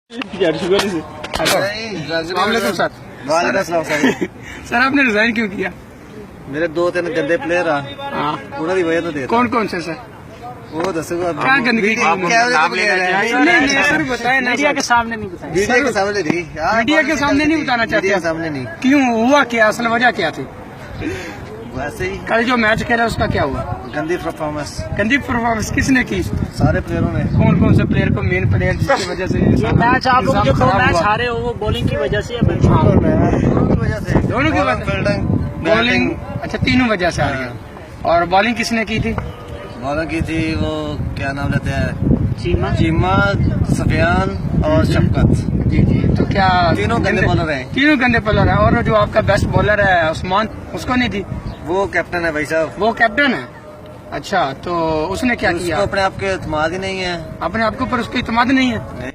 Sir आपने resign क्यों किया? मेरे 2-3 गंदे प्लेयर आ उन्होंने वजह तो दे कौन कौन से सर? वो दसूगा क्या गंदगी की? नहीं सर बताए ना, मीडिया के सामने नहीं बताया। मीडिया के सामने नहीं यार, मीडिया के सामने नहीं बताना चाहते? मीडिया के सामने नहीं। क्यों हुआ क्या? असल वजह क्या थी? वैसे ही कल जो मैच खेला उसका क्या हुआ? गंदी परफॉर्मेंस गंदी परफॉर्मेंस किसने की? सारे प्लेयरों ने। कौन कौन से प्लेयर को? मेन प्लेयर जिसकी वजह से ये मैच आप लोग जो दो मैच हारे हो वो बॉलिंग की वजह से है। दोनों की वजह से। दोनों की वजह? बॉलिंग, अच्छा तीनों वजह से आ गया। और बॉलिंग किसने की थी? बॉलिंग की थी वो क्या नाम लेते हैं, चीमा, सफियान और शफकत। जी जी। तो क्या तीनों गंदे बॉलर हैं। तीनों गंदे बॉलर है। और जो आपका बेस्ट बॉलर है उस्मान, उसको नहीं दी? वो कैप्टन है भाई साहब। वो कैप्टन है? अच्छा, तो उसने क्या किया? उसको अपने आप के एतमाद ही नहीं है। अपने आप के ऊपर उसको इत्मीनान नहीं है? नहीं।